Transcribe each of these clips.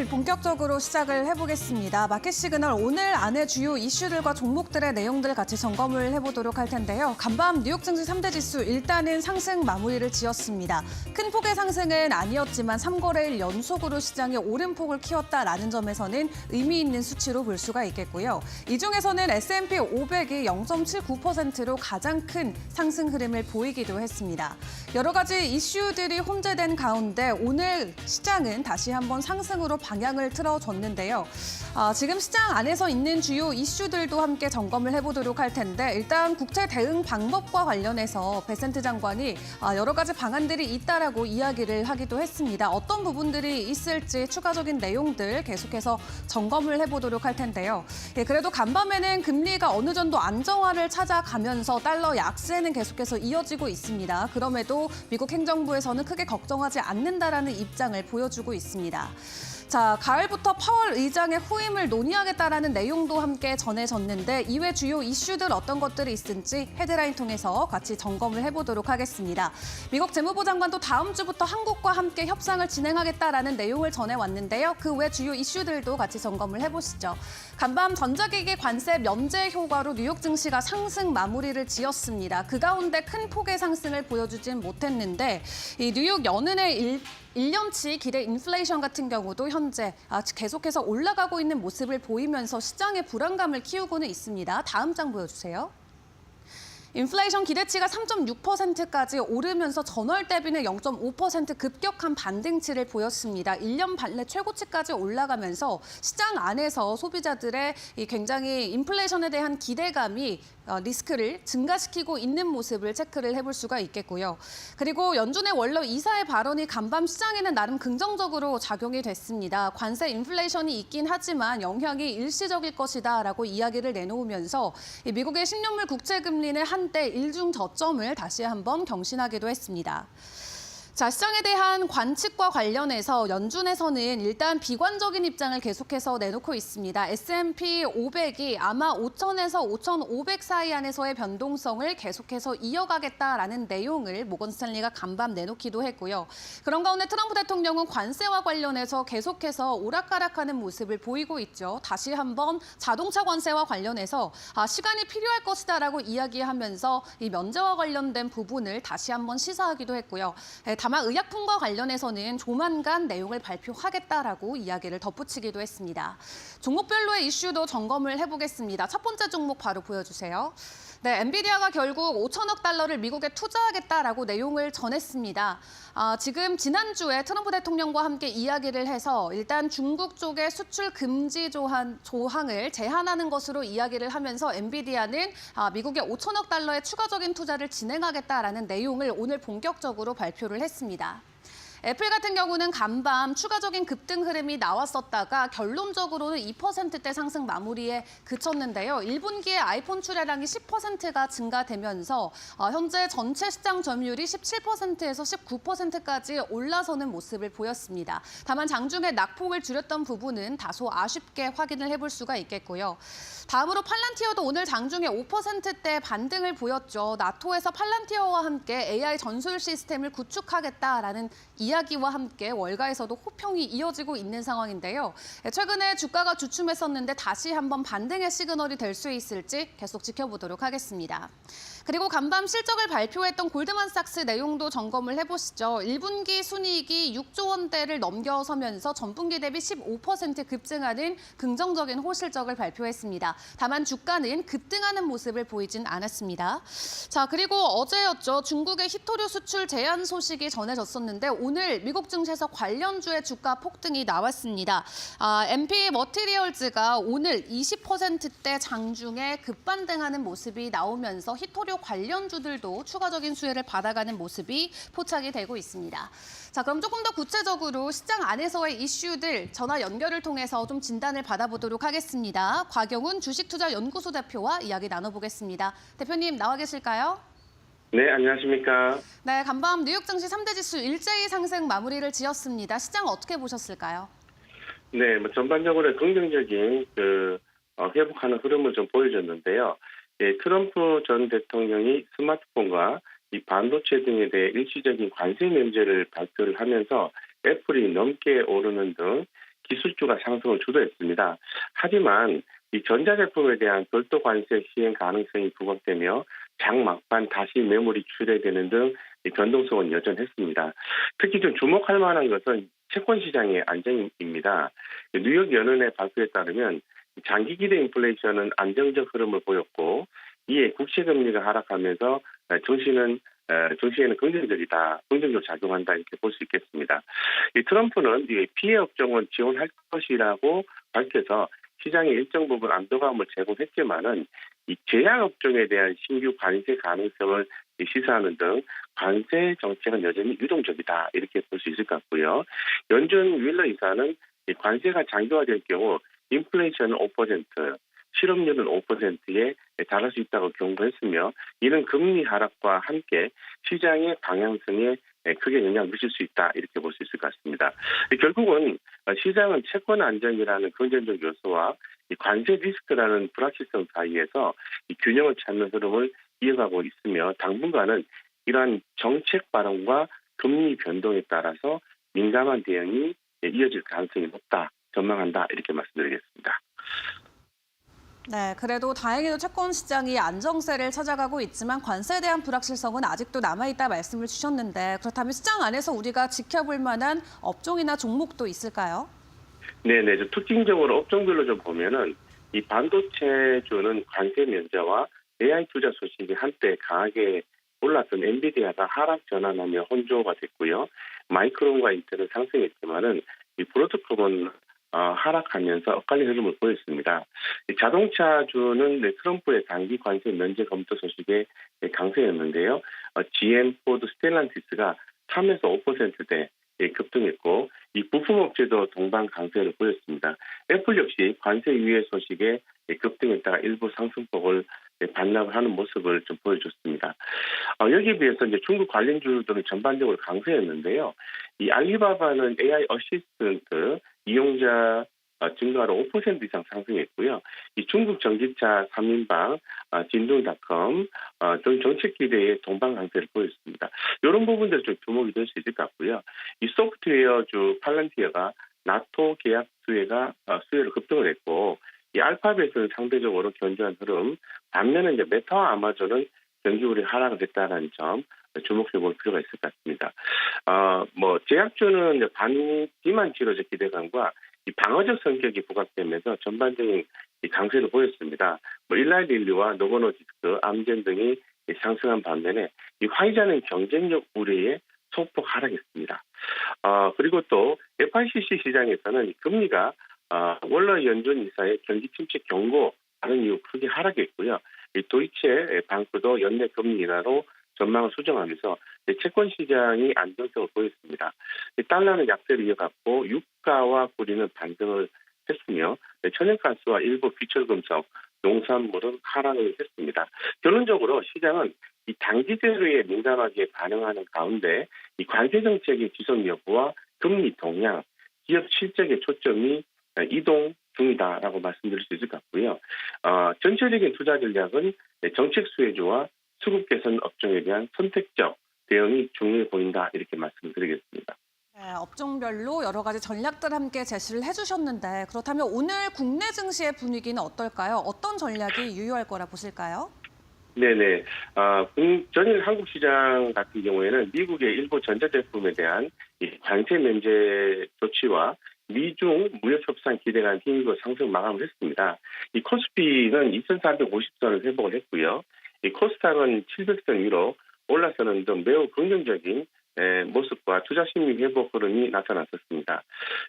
월요일 본격적으로 시작을 해보겠습니다. 마켓 시그널 오늘 안에 주요 이슈들과 종목들의 내용들 같이 점검을 해보도록 할 텐데요. 간밤 뉴욕 증시 3대 지수 일단은 상승 마무리를 지었습니다. 큰 폭의 상승은 아니었지만 3거래일 연속으로 시장이 오름폭을 키웠다라는 점에서는 의미 있는 수치로 볼 수가 있겠고요. 이 중에서는 S&P 500이 0.79%로 가장 큰 상승 흐름을 보이기도 했습니다. 여러 가지 이슈들이 혼재된 가운데 오늘 시장은 다시 한번 상승으로 방향을 틀어줬는데요. 지금 시장 안에서 있는 주요 이슈들도 함께 점검을 해보도록 할 텐데 일단 국채 대응 방법과 관련해서 베센트 장관이 여러 가지 방안들이 있다라고 이야기를 하기도 했습니다. 어떤 부분들이 있을지 추가적인 내용들 계속해서 점검을 해보도록 할 텐데요. 그래도 간밤에는 금리가 어느 정도 안정화를 찾아가면서 달러 약세는 계속해서 이어지고 있습니다. 그럼에도 미국 행정부에서는 크게 걱정하지 않는다라는 입장을 보여주고 있습니다. 자, 가을부터 파월 의장의 후임을 논의하겠다라는 내용도 함께 전해졌는데 이외 주요 이슈들 어떤 것들이 있을지 헤드라인 통해서 같이 점검을 해보도록 하겠습니다. 미국 재무부 장관도 다음 주부터 한국과 함께 협상을 진행하겠다라는 내용을 전해왔는데요. 그 외 주요 이슈들도 같이 점검을 해보시죠. 간밤 전자기기 관세 면제 효과로 뉴욕 증시가 상승 마무리를 지었습니다. 그 가운데 큰 폭의 상승을 보여주진 못했는데 이 뉴욕 연은의 1년치 기대 인플레이션 같은 경우도 현재 계속해서 올라가고 있는 모습을 보이면서 시장의 불안감을 키우고는 있습니다. 다음 장 보여주세요. 인플레이션 기대치가 3.6%까지 오르면서 전월 대비는 0.5% 급격한 반등치를 보였습니다. 1년 반 내 최고치까지 올라가면서 시장 안에서 소비자들의 굉장히 인플레이션에 대한 기대감이 리스크를 증가시키고 있는 모습을 체크를 해볼 수가 있겠고요. 그리고 연준의 월러 이사의 발언이 간밤 시장에는 나름 긍정적으로 작용이 됐습니다. 관세 인플레이션이 있긴 하지만 영향이 일시적일 것이다라고 이야기를 내놓으면서 미국의 신용물 국채 금리는 한때 일중 저점을 다시 한번 경신하기도 했습니다. 자, 시장에 대한 관측과 관련해서 연준에서는 일단 비관적인 입장을 계속해서 내놓고 있습니다. S&P 500이 아마 5,000에서 5,500 사이 안에서의 변동성을 계속해서 이어가겠다라는 내용을 모건 스탠리가 간밤 내놓기도 했고요. 그런 가운데 트럼프 대통령은 관세와 관련해서 계속해서 오락가락하는 모습을 보이고 있죠. 다시 한번 자동차 관세와 관련해서 시간이 필요할 것이다라고 이야기하면서 이 면제와 관련된 부분을 다시 한번 시사하기도 했고요. 다만 의약품과 관련해서는 조만간 내용을 발표하겠다라고 이야기를 덧붙이기도 했습니다. 종목별로의 이슈도 점검을 해보겠습니다. 첫 번째 종목 바로 보여주세요. 네, 엔비디아가 결국 5천억 달러를 미국에 투자하겠다라고 내용을 전했습니다. 지금 지난주에 트럼프 대통령과 함께 이야기를 해서 일단 중국 쪽의 수출 금지 조항을 제한하는 것으로 이야기를 하면서 엔비디아는 미국에 5천억 달러의 추가적인 투자를 진행하겠다라는 내용을 오늘 본격적으로 발표를 했습니다. 애플 같은 경우는 간밤 추가적인 급등 흐름이 나왔었다가 결론적으로는 2%대 상승 마무리에 그쳤는데요. 1분기에 아이폰 출하량이 10%가 증가되면서 현재 전체 시장 점유율이 17%에서 19%까지 올라서는 모습을 보였습니다. 다만 장중에 낙폭을 줄였던 부분은 다소 아쉽게 확인을 해볼 수가 있겠고요. 다음으로 팔란티어도 오늘 장중에 5%대 반등을 보였죠. 나토에서 팔란티어와 함께 AI 전술 시스템을 구축하겠다라는 이야기와 함께 월가에서도 호평이 이어지고 있는 상황인데요. 최근에 주가가 주춤했었는데 다시 한번 반등의 시그널이 될 수 있을지 계속 지켜보도록 하겠습니다. 그리고 간밤 실적을 발표했던 골드만삭스 내용도 점검을 해보시죠. 1분기 순이익이 6조 원대를 넘겨서면서 전분기 대비 15% 급증하는 긍정적인 호실적을 발표했습니다. 다만 주가는 급등하는 모습을 보이진 않았습니다. 자, 그리고 어제였죠. 중국의 히토류 수출 제한 소식이 전해졌었는데 오늘 미국 증시에서 관련주의 주가 폭등이 나왔습니다. MP 머티리얼즈가 오늘 20%대 장중에 급반등하는 모습이 나오면서 히토류 관련주들도 추가적인 수혜를 받아가는 모습이 포착이 되고 있습니다. 자, 그럼 조금 더 구체적으로 시장 안에서의 이슈들 전화 연결을 통해서 좀 진단을 받아보도록 하겠습니다. 곽영훈 주식투자연구소 대표와 이야기 나눠보겠습니다. 대표님 나와 계실까요? 네, 안녕하십니까. 네, 간밤 뉴욕 증시 3대 지수 일제히 상승 마무리를 지었습니다. 시장 어떻게 보셨을까요? 네, 전반적으로 긍정적인 회복하는 흐름을 좀 보여줬는데요. 트럼프 전 대통령이 스마트폰과 이 반도체 등에 대해 일시적인 관세 면제를 발표를 하면서 애플이 넘게 오르는 등 기술주가 상승을 주도했습니다. 하지만 이 전자제품에 대한 별도 관세 시행 가능성이 부각되며 장 막판 다시 매물이 출회되는 등 이 변동성은 여전했습니다. 특히 좀 주목할 만한 것은 채권 시장의 안정입니다. 뉴욕 연은의 발표에 따르면 장기 기대 인플레이션은 안정적 흐름을 보였고 이에 국채 금리가 하락하면서 증시에는 긍정적으로 작용한다 이렇게 볼 수 있겠습니다. 이 트럼프는 이 피해 업종은 지원할 것이라고 밝혀서 시장에 일정 부분 안도감을 제공했지만은 이 제약 업종에 대한 신규 관세 가능성을 시사하는 등 관세 정책은 여전히 유동적이다 이렇게 볼 수 있을 것 같고요. 연준 윌러 이사는 이 관세가 장기화될 경우 인플레이션은 5%, 실업률은 5%에 달할 수 있다고 경고했으며 이는 금리 하락과 함께 시장의 방향성에 크게 영향을 미칠 수 있다 이렇게 볼 수 있을 것 같습니다. 결국은 시장은 채권 안정이라는 긍정적 요소와 이 관세 리스크라는 불확실성 사이에서 이 균형을 찾는 흐름을 이어가고 있으며 당분간은 이러한 정책 발언과 금리 변동에 따라서 민감한 대응이 이어질 가능성이 높다 전망한다 이렇게 말씀드리겠습니다. 네, 그래도 다행히도 채권 시장이 안정세를 찾아가고 있지만 관세에 대한 불확실성은 아직도 남아있다 말씀을 주셨는데 그렇다면 시장 안에서 우리가 지켜볼 만한 업종이나 종목도 있을까요? 네네. 특징적으로 업종별로 좀 보면은 이 반도체주는 관세 면제와 AI 투자 소식이 한때 강하게 올랐던 엔비디아가 하락 전환하며 혼조가 됐고요. 마이크론과 인텔은 상승했지만은 이 브로드콤은 하락하면서 엇갈린 흐름을 보였습니다. 이 자동차주는 트럼프의 단기 관세 면제 검토 소식에 강세였는데요. GM, 포드, 스텔란티스가 3에서 5%대 급등했고 이 부품업체도 동반 강세를 보였습니다. 애플 역시 관세 유예 소식에 급등했다가 일부 상승폭을 반납을 하는 모습을 좀 보여줬습니다. 여기에 비해서 이제 중국 관련주들은 전반적으로 강세였는데요. 이 알리바바는 AI 어시스턴트 이용자 증가로 5% 이상 상승했고요. 이 중국 전기차 3인방 진동닷컴 등 정책 기대에 동반 강세를 보였습니다. 이런 부분들 좀 주목이 될 수 있을 것 같고요. 이 소프트웨어주 팔란티어가 나토 계약 수혜를 급등을 했고 이 알파벳은 상대적으로 견조한 흐름, 반면에 이제 메타와 아마존은 경기율이 하락을 했다는 점 주목해 볼 필요가 있을 것 같습니다. 제약주는 이제 비만 치료제 기대감과 이 방어적 성격이 부각되면서 전반적인 이 강세를 보였습니다. 일라이릴리와 노보노디스크, 암젠 등이 상승한 반면에 이 화이자는 경쟁력 우려에 소폭 하락했습니다. 그리고 또 FICC 시장에서는 이 금리가 월러 연준 이사의 경기 침체 경고 다른 이유 크게 하락했고요. 이 도이체 방크도 연내 금리 인하로 전망을 수정하면서 채권 시장이 안정성을 보였습니다. 달러는 약세를 이어갔고 유가와 구리는 반등을 했으며 천연가스와 일부 비철금속, 농산물은 하락을 했습니다. 결론적으로 시장은 이 단기제로에 민감하게 반응하는 가운데 이 관세 정책의 지속 여부와 금리 동향, 기업 실적의 초점이 이동 중이다라고 말씀드릴 수 있을 것 같고요. 전체적인 투자 전략은 정책 수혜주와 수급 개선 업종에 대한 선택적 대응이 중요해 보인다 이렇게 말씀드리겠습니다. 네, 업종별로 여러 가지 전략들 함께 제시를 해주셨는데 그렇다면 오늘 국내 증시의 분위기는 어떨까요? 어떤 전략이 유효할 거라 보실까요? 네네. 전일 한국 시장 같은 경우에는 미국의 일부 전자제품에 대한 이 관세 면제 조치와 미중 무역 협상 기대가 힘입어 상승 마감을 했습니다. 이 코스피는 2,450선을 회복을 했고요. 이 코스닥은 700선 위로 올라서는 등 매우 긍정적인 모습과 투자 심리 회복 흐름이 나타났었습니다.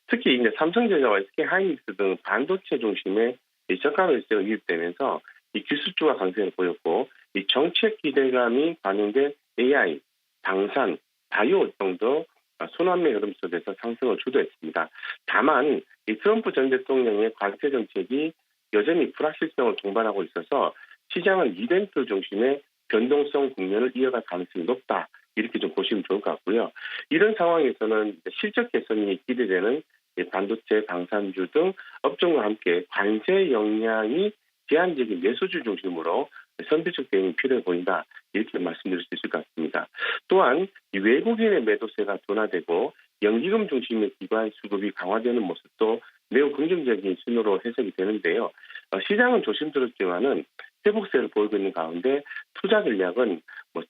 특히 이제 삼성전자와 SK하이닉스 등 반도체 중심의 이 저가 매수가 유입되면서 이 기술주가 강세를 보였고 이 정책 기대감이 반영된 AI, 방산, 바이오 등도 순환매 흐름 속에서 상승을 주도했습니다. 다만 이 트럼프 전 대통령의 관세 정책이 여전히 불확실성을 동반하고 있어서 시장은 이벤트 중심의 변동성 국면을 이어갈 가능성이 높다. 이렇게 좀 보시면 좋을 것 같고요. 이런 상황에서는 실적 개선이 기대되는 반도체, 방산주 등 업종과 함께 관세 역량이 제한적인 매수주 중심으로 선택적 대응이 필요해 보인다. 이렇게 말씀드릴 수 있을 것 같습니다. 또한 이 외국인의 매도세가 둔화되고 연기금 중심의 기관 수급이 강화되는 모습도 매우 긍정적인 신호로 해석이 되는데요. 시장은 조심스럽지만은 회복세를 보이고 있는 가운데 투자 전략은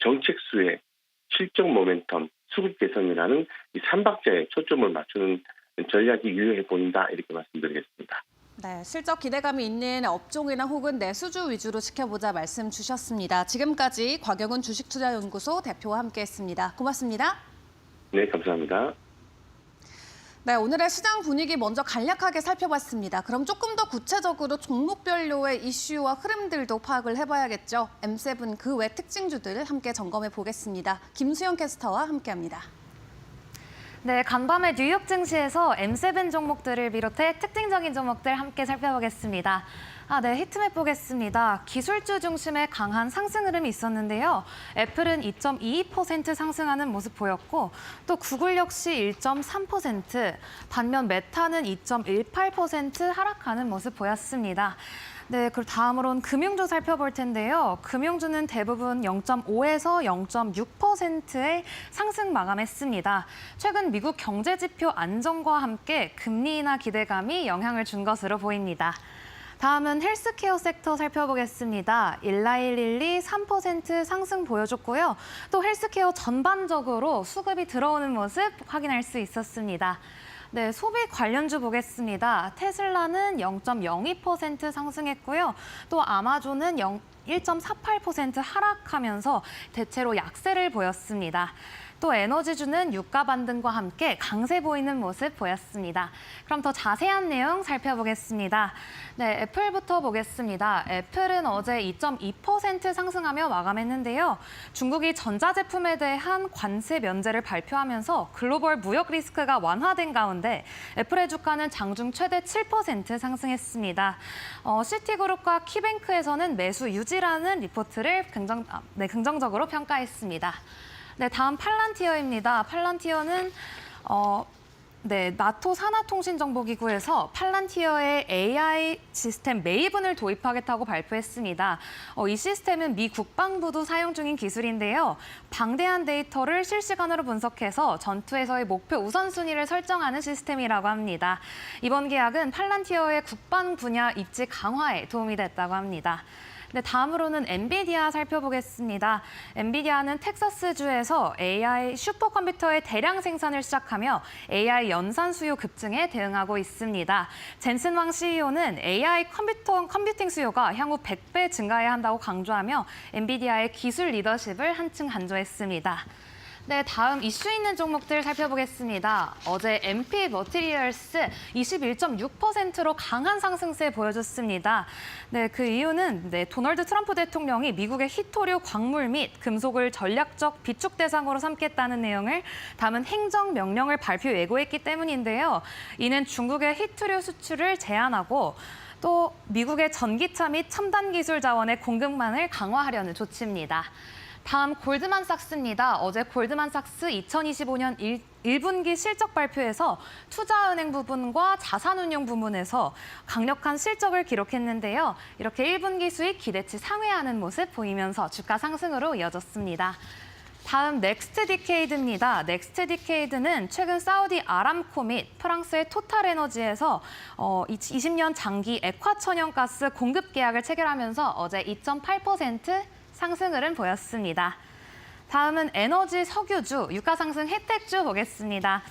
정책 수혜, 실적 모멘텀, 수급 개선이라는 이 3박자에 초점을 맞추는 전략이 유효해 보인다 이렇게 말씀드리겠습니다. 네, 실적 기대감이 있는 업종이나 혹은 내수주 위주로 지켜보자 말씀 주셨습니다. 지금까지 곽영은 주식투자연구소 대표와 함께했습니다. 고맙습니다. 네, 감사합니다. 네, 오늘의 시장 분위기 먼저 간략하게 살펴봤습니다. 그럼 조금 더 구체적으로 종목별로의 이슈와 흐름들도 파악을 해봐야겠죠. M7 그 외 특징주들 함께 점검해 보겠습니다. 김수영 캐스터와 함께합니다. 네, 간밤에 뉴욕 증시에서 M7 종목들을 비롯해 특징적인 종목들 함께 살펴보겠습니다. 네, 히트맵 보겠습니다. 기술주 중심의 강한 상승 흐름이 있었는데요. 애플은 2.22% 상승하는 모습 보였고 또 구글 역시 1.3%, 반면 메타는 2.18% 하락하는 모습 보였습니다. 네, 그리고 다음으로는 금융주 살펴볼 텐데요. 금융주는 대부분 0.5에서 0.6%의 상승 마감했습니다. 최근 미국 경제지표 안정과 함께 금리 인하 기대감이 영향을 준 것으로 보입니다. 다음은 헬스케어 섹터 살펴보겠습니다. 일라일릴리 3% 상승 보여줬고요. 또 헬스케어 전반적으로 수급이 들어오는 모습 확인할 수 있었습니다. 네, 소비 관련주 보겠습니다. 테슬라는 0.02% 상승했고요. 또 아마존은 1.48% 하락하면서 대체로 약세를 보였습니다. 또 에너지주는 유가 반등과 함께 강세 보이는 모습 보였습니다. 그럼 더 자세한 내용 살펴보겠습니다. 네, 애플부터 보겠습니다. 애플은 어제 2.2% 상승하며 마감했는데요. 중국이 전자제품에 대한 관세 면제를 발표하면서 글로벌 무역 리스크가 완화된 가운데 애플의 주가는 장중 최대 7% 상승했습니다. 시티그룹과 키뱅크에서는 매수 유지라는 리포트를 긍정적으로 평가했습니다. 네, 다음 팔란티어입니다. 팔란티어는 나토 산하통신정보기구에서 팔란티어의 AI 시스템 메이븐을 도입하겠다고 발표했습니다. 이 시스템은 미 국방부도 사용 중인 기술인데요. 방대한 데이터를 실시간으로 분석해서 전투에서의 목표 우선순위를 설정하는 시스템이라고 합니다. 이번 계약은 팔란티어의 국방 분야 입지 강화에 도움이 됐다고 합니다. 네, 다음으로는 엔비디아 살펴보겠습니다. 엔비디아는 텍사스주에서 AI 슈퍼컴퓨터의 대량 생산을 시작하며 AI 연산 수요 급증에 대응하고 있습니다. 젠슨 왕 CEO는 AI 컴퓨팅 수요가 향후 100배 증가해야 한다고 강조하며 엔비디아의 기술 리더십을 한층 강조했습니다. 네, 다음 이슈 있는 종목들 살펴보겠습니다. 어제 MP 머티리얼스 21.6%로 강한 상승세 보여줬습니다. 네, 그 이유는 도널드 트럼프 대통령이 미국의 희토류, 광물 및 금속을 전략적 비축 대상으로 삼겠다는 내용을 담은 행정명령을 발표 예고했기 때문인데요. 이는 중국의 희토류 수출을 제한하고 또 미국의 전기차 및 첨단 기술 자원의 공급망을 강화하려는 조치입니다. 다음 골드만삭스입니다. 어제 골드만삭스 2025년 1분기 실적 발표에서 투자은행 부분과 자산운용 부문에서 강력한 실적을 기록했는데요. 이렇게 1분기 수익 기대치 상회하는 모습 보이면서 주가 상승으로 이어졌습니다. 다음 넥스트디케이드입니다. 넥스트디케이드는 최근 사우디 아람코 및 프랑스의 토탈에너지에서 20년 장기 액화천연가스 공급 계약을 체결하면서 어제 2.8% 상승 흐름 보였습니다. 다음은 에너지 석유주, 유가 상승 혜택주 보겠습니다.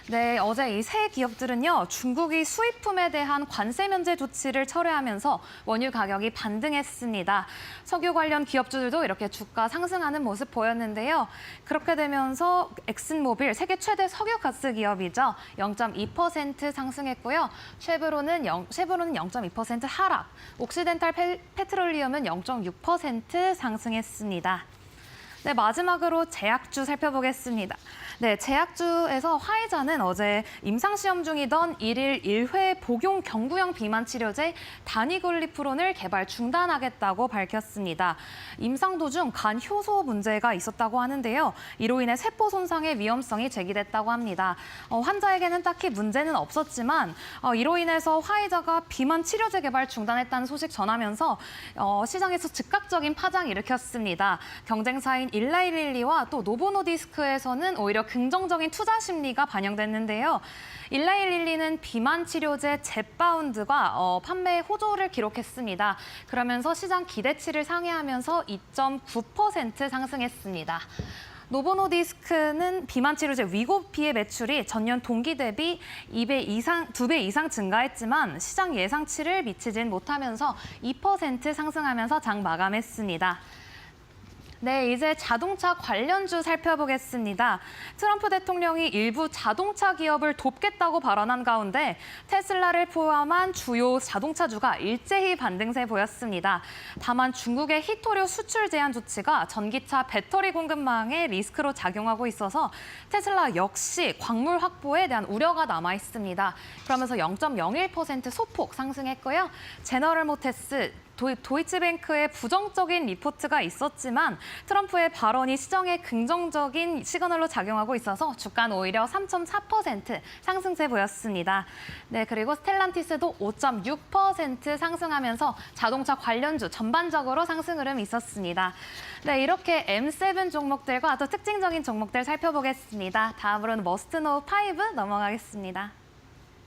네, 어제 이 세 기업들은요, 중국이 수입품에 대한 관세 면제 조치를 철회하면서 원유 가격이 반등했습니다. 석유 관련 기업주들도 이렇게 주가 상승하는 모습 보였는데요. 그렇게 되면서 엑슨모빌, 세계 최대 석유 가스 기업이죠. 0.2% 상승했고요. 쉐브론은 0.2% 하락, 옥시덴탈 페트롤리움은 0.6% 상승했습니다. 네, 마지막으로 제약주 살펴보겠습니다. 네, 제약주에서 화이자는 어제 임상시험 중이던 1일 1회 복용 경구용 비만 치료제 다니글리프론을 개발 중단하겠다고 밝혔습니다. 임상 도중 간 효소 문제가 있었다고 하는데요. 이로 인해 세포 손상의 위험성이 제기됐다고 합니다. 환자에게는 딱히 문제는 없었지만 이로 인해서 화이자가 비만 치료제 개발 중단했다는 소식 전하면서 시장에서 즉각적인 파장을 일으켰습니다. 경쟁사인 일라이릴리와 또 노보노디스크에서는 오히려 긍정적인 투자 심리가 반영됐는데요. 일라이릴리는 비만 치료제 젯바운드가 판매 호조를 기록했습니다. 그러면서 시장 기대치를 상회하면서 2.9% 상승했습니다. 노보노디스크는 비만 치료제 위고피의 매출이 전년 동기 대비 2배 이상 증가했지만 시장 예상치를 미치진 못하면서 2% 상승하면서 장 마감했습니다. 네, 이제 자동차 관련주 살펴보겠습니다. 트럼프 대통령이 일부 자동차 기업을 돕겠다고 발언한 가운데 테슬라를 포함한 주요 자동차주가 일제히 반등세 보였습니다. 다만 중국의 히토류 수출 제한 조치가 전기차 배터리 공급망에 리스크로 작용하고 있어서 테슬라 역시 광물 확보에 대한 우려가 남아 있습니다. 그러면서 0.01% 소폭 상승했고요. 제너럴 모터스, 도이치뱅크의 부정적인 리포트가 있었지만 트럼프의 발언이 시장에 긍정적인 시그널로 작용하고 있어서 주가는 오히려 3.4% 상승세 보였습니다. 네, 그리고 스텔란티스도 5.6% 상승하면서 자동차 관련주 전반적으로 상승 흐름이 있었습니다. 네, 이렇게 M7 종목들과 또 특징적인 종목들 살펴보겠습니다. 다음으로는 머스트노우 5 넘어가겠습니다.